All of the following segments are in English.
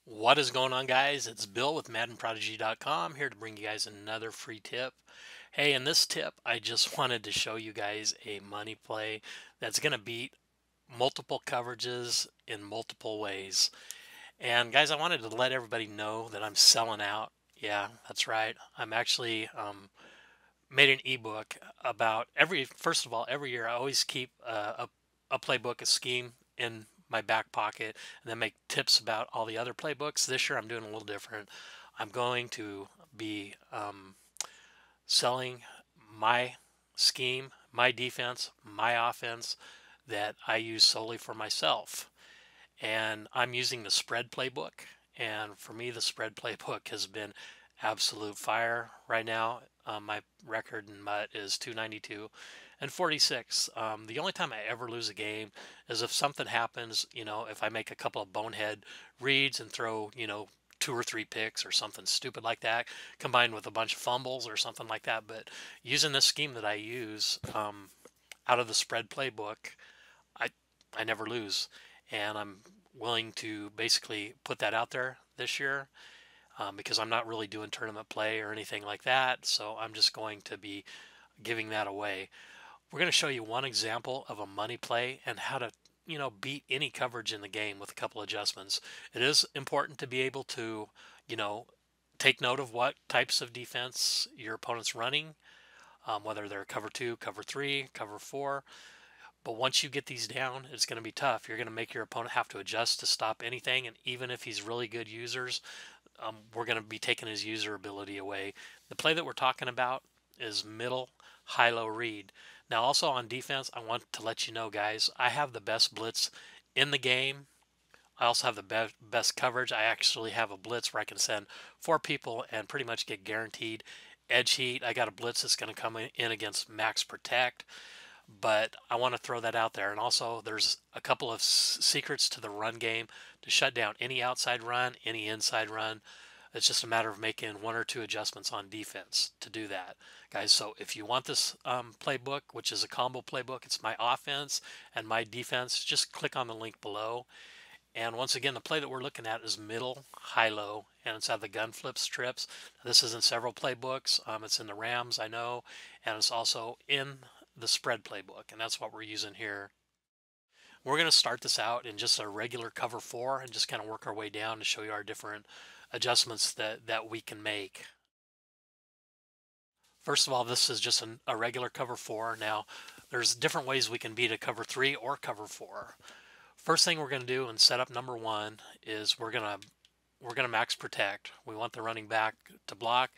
What is going on, guys? It's Bill with MaddenProdigy.com here to bring you guys another free tip. Hey, in this tip, I just wanted to show you guys a money play that's going to beat multiple coverages in multiple ways. And guys, I wanted to let everybody know that I'm selling out. Yeah, that's right. I'm actually made an ebook about first of all, every year I always keep a playbook, a scheme in my back pocket, and then make tips about all the other playbooks. This year I'm doing a little different. I'm going to be selling my scheme, my defense, my offense that I use solely for myself. And I'm using the spread playbook. And for me, the spread playbook has been absolute fire right now. My record in MUT is 292 and 46. The only time I ever lose a game is if something happens, if I make a couple of bonehead reads and throw, two or three picks or something stupid like that, combined with a bunch of fumbles or something like that. But using this scheme that I use out of the spread playbook, I I never lose, and I'm willing to basically put that out there this year because I'm not really doing tournament play or anything like that. So I'm just going to be giving that away. We're going to show you one example of a money play and how to beat any coverage in the game with a couple adjustments. It is important to be able to you know take note of what types of defense your opponent's running, whether they're cover two, cover three, cover four. But once you get these down, it's going to be tough. You're going to make your opponent have to adjust to stop anything. And even if he's really good users, we're going to be taking his user ability away. The play that we're talking about is middle, high, low read. Now, also on defense, I want to let you know, guys, I have the best blitz in the game. I also have the best coverage. I actually have a blitz where I can send four people and pretty much get guaranteed edge heat. I got a blitz that's going to come in against max protect, but I want to throw that out there. And also, there's a couple of secrets to the run game to shut down any outside run, any inside run. It's just a matter of making one or two adjustments on defense to do that, guys. So if you want this playbook, which is a combo playbook, it's my offense and my defense, just click on the link below. And once again, the play that we're looking at is middle, high, low, and it's out of the gun flip strips. This is in several playbooks. It's in the Rams, I know, and it's also in the spread playbook, and that's what we're using here. We're going to start this out in just a regular cover four and just kind of work our way down to show you our different adjustments that we can make. First of all, this is just a regular cover four. Now, there's different ways we can beat a cover three or cover four. First thing we're going to do in setup number one is we're going to max protect. We want the running back to block,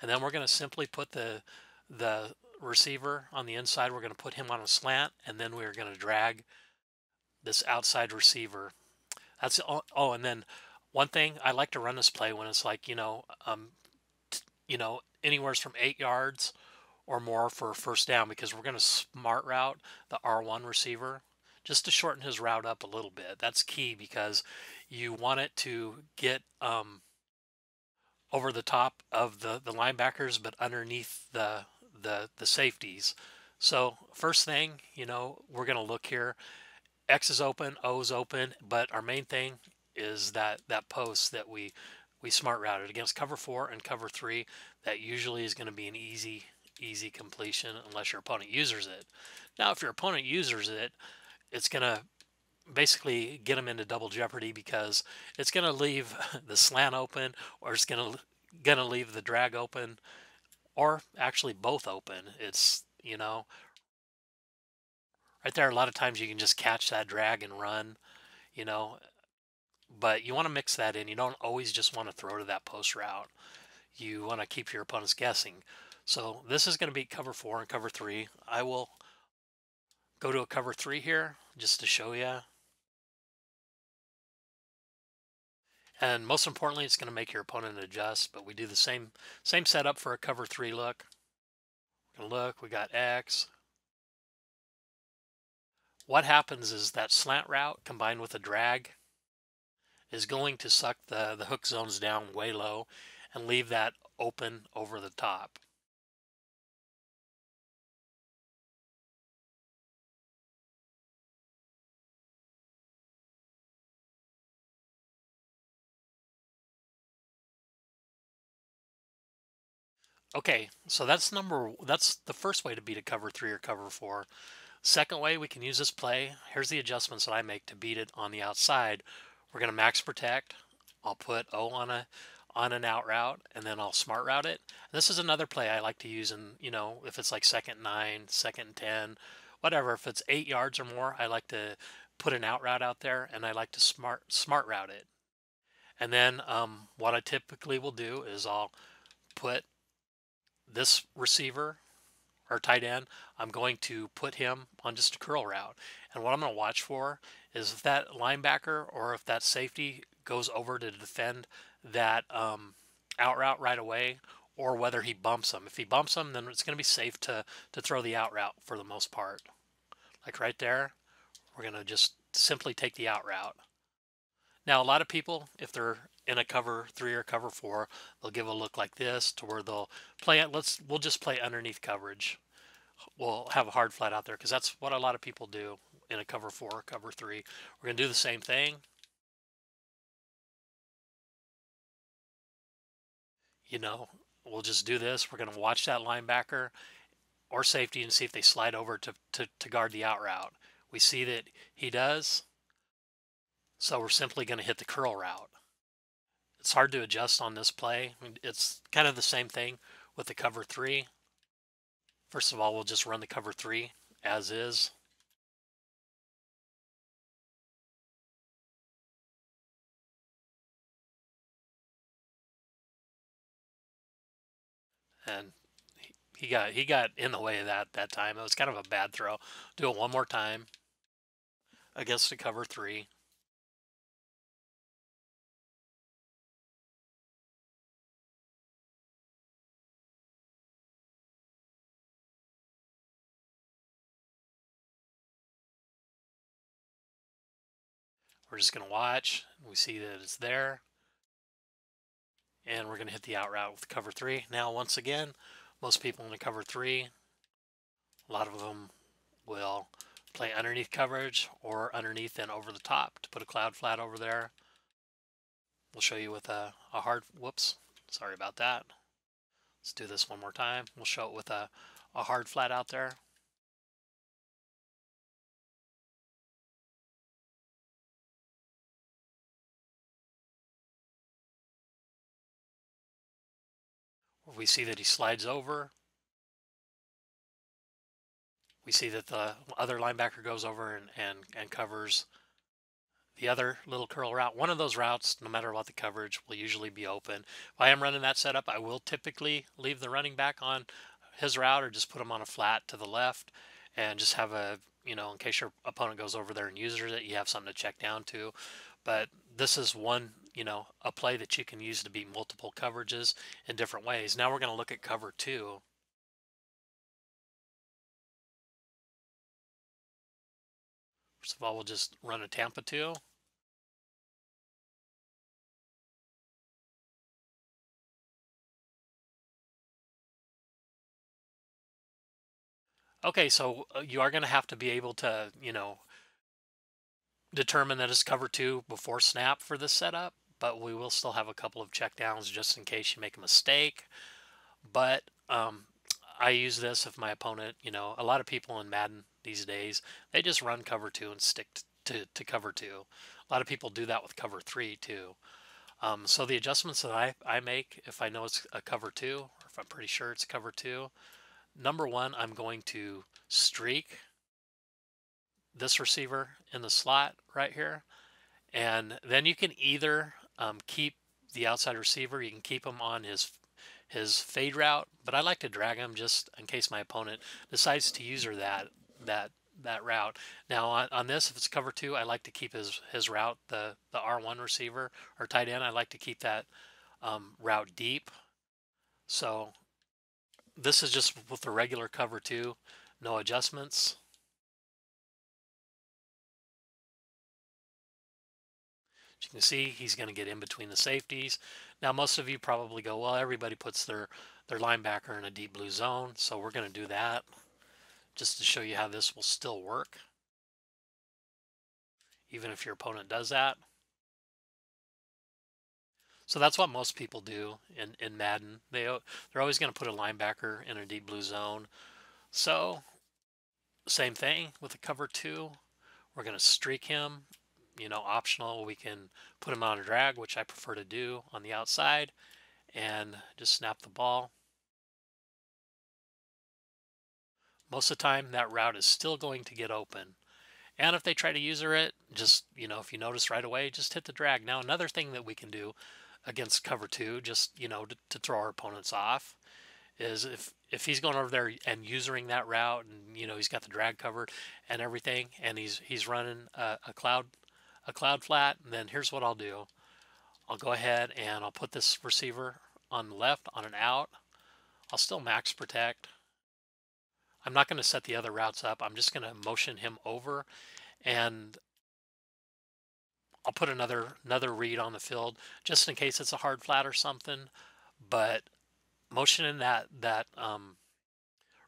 and then we're going to simply put the receiver on the inside. We're going to put him on a slant, and then we're going to drag this outside receiver. That's oh, and then one thing I like to run this play when it's like anywhere from 8 yards or more for a first down, because we're going to smart route the R1 receiver just to shorten his route up a little bit. That's key because you want it to get over the top of the linebackers, but underneath the safeties. So first thing, we're going to look here. X is open, O is open, but our main thing is that post that we smart routed against cover four and cover three. That usually is going to be an easy completion unless your opponent uses it. Now, if your opponent uses it, it's going to basically get them into double jeopardy because it's going to leave the slant open, or it's going to leave the drag open, or actually both open. It's right there. A lot of times you can just catch that drag and run, you know, but you want to mix that in. You don't always just want to throw to that post route. You want to keep your opponents guessing. So this is going to be cover four and cover three. I will go to a cover three here just to show you. And most importantly, it's going to make your opponent adjust. But we do the same setup for a cover three look. We're going to look. We got X. What happens is that slant route combined with a drag is going to suck the hook zones down way low and leave that open over the top. Okay, so that's the first way to beat a cover three or cover four. Second way we can use this play. Here's the adjustments that I make to beat it on the outside. We're going to max protect. I'll put O on an out route, and then I'll smart route it. This is another play I like to use in, if it's like second 9, second 10, whatever. If it's 8 yards or more, I like to put an out route out there, and I like to smart route it. And then what I typically will do is I'll put this receiver or tight end, I'm going to put him on just a curl route. And what I'm going to watch for is if that linebacker or if that safety goes over to defend that out route right away, or whether he bumps him. If he bumps him, then it's going to be safe to throw the out route for the most part. Like right there, we're going to just simply take the out route. Now, a lot of people, if they're in a cover three or cover four, they'll give a look like this to where they'll play it. We'll just play underneath coverage. We'll have a hard flat out there because that's what a lot of people do in a cover four, cover three. We're going to do the same thing. You know, we'll just do this. We're going to watch that linebacker or safety and see if they slide over to guard the out route. We see that he does. So we're simply going to hit the curl route. It's hard to adjust on this play. I mean, it's kind of the same thing with the cover three. First of all, we'll just run the cover three as is. And he got in the way of that time. It was kind of a bad throw. Do it one more time against the cover three. We're just going to watch. We see that it's there. And we're going to hit the out route with cover three. Now, once again, most people in the cover three, a lot of them will play underneath coverage or underneath and over the top to put a cloud flat over there. We'll show you with a hard, whoops, sorry about that. Let's do this one more time. We'll show it with a hard flat out there. We see that he slides over. We see that the other linebacker goes over and covers the other little curl route. One of those routes, no matter what the coverage, will usually be open. If I am running that setup, I will typically leave the running back on his route or just put him on a flat to the left and just have in case your opponent goes over there and uses it, you have something to check down to. But this is one, a play that you can use to beat multiple coverages in different ways. Now we're going to look at cover two. First of all, we'll just run a Tampa 2. Okay, so you are going to have to be able to, determine that it's cover two before snap for this setup, but we will still have a couple of check downs just in case you make a mistake. But I use this if my opponent, a lot of people in Madden these days, they just run cover two and stick to cover two. A lot of people do that with cover three too. So the adjustments that I make if I know it's a cover two, or if I'm pretty sure it's cover two, number one, I'm going to streak this receiver in the slot right here. And then you can either keep the outside receiver, you can keep him on his fade route, but I like to drag him just in case my opponent decides to use her that route. Now on this, if it's cover two, I like to keep his route, the R1 receiver or tight end. I like to keep that route deep. So this is just with the regular cover two, no adjustments. As you can see, he's going to get in between the safeties. Now, most of you probably go, well, everybody puts their linebacker in a deep blue zone, so we're going to do that just to show you how this will still work, even if your opponent does that. So that's what most people do in Madden. They're always going to put a linebacker in a deep blue zone. So same thing with the cover two. We're going to streak him. Optional. We can put him on a drag, which I prefer to do on the outside, and just snap the ball. Most of the time, that route is still going to get open. And if they try to user it, just, if you notice right away, just hit the drag. Now, another thing that we can do against cover two, just, to throw our opponents off, is if he's going over there and using that route, and he's got the drag covered and everything, and he's running a cloud flat, then here's what I'll do. I'll go ahead and I'll put this receiver on the left on an out. I'll still max protect. I'm not going to set the other routes up. I'm just going to motion him over, and I'll put another read on the field just in case it's a hard flat or something. But motioning that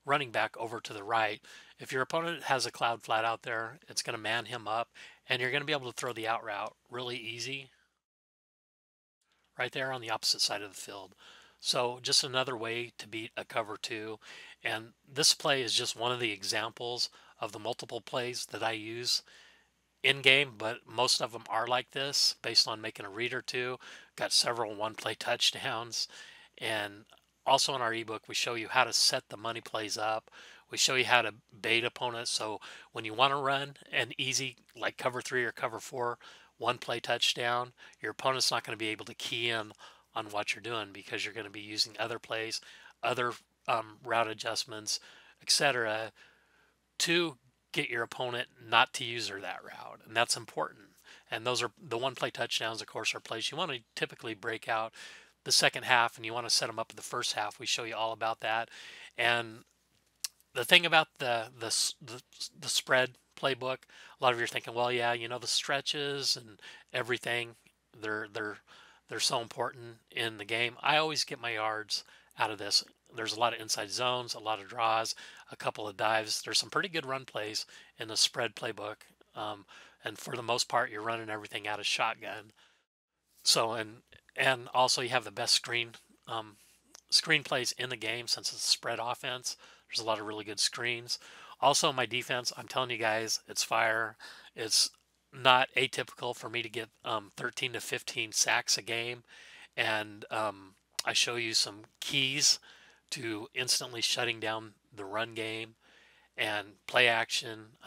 running back over to the right, if your opponent has a cloud flat out there, it's going to man him up, and you're going to be able to throw the out route really easy right there on the opposite side of the field. So just another way to beat a cover two. And this play is just one of the examples of the multiple plays that I use in game, but most of them are like this based on making a read or two. Got several one play touchdowns. And also in our ebook, we show you how to set the money plays up. We show you how to bait opponents. So when you want to run an easy, like cover three or cover four, one play touchdown, your opponent's not going to be able to key in on what you're doing because you're going to be using other plays, other route adjustments, etc., to get your opponent not to use her that route, and that's important. And those are the one play touchdowns, of course, are plays you want to typically break out the second half, and you want to set them up in the first half. We show you all about that. And the thing about the spread playbook, a lot of you are thinking, well, yeah, the stretches and everything, they're so important in the game. I always get my yards out of this. There's a lot of inside zones, a lot of draws, a couple of dives. There's some pretty good run plays in the spread playbook. And for the most part, you're running everything out of shotgun. So and also you have the best um, screenplays in the game since it's a spread offense. There's a lot of really good screens. Also, my defense, I'm telling you guys, it's fire. It's not atypical for me to get 13 to 15 sacks a game. And I show you some keys to instantly shutting down the run game and play action.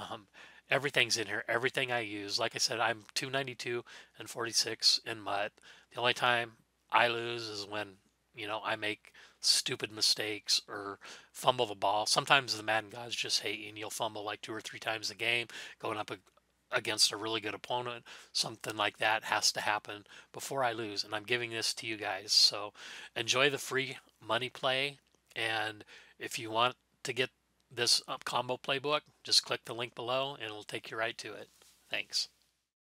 Everything's in here. Everything I use. Like I said, I'm 292 and 46 in MUT. The only time I lose is when, I make stupid mistakes or fumble the ball. Sometimes the Madden gods just hate you and you'll fumble like two or three times a game going up against a really good opponent. Something like that has to happen before I lose. And I'm giving this to you guys. So enjoy the free money play. And if you want to get this combo playbook, just click the link below and it'll take you right to it. Thanks.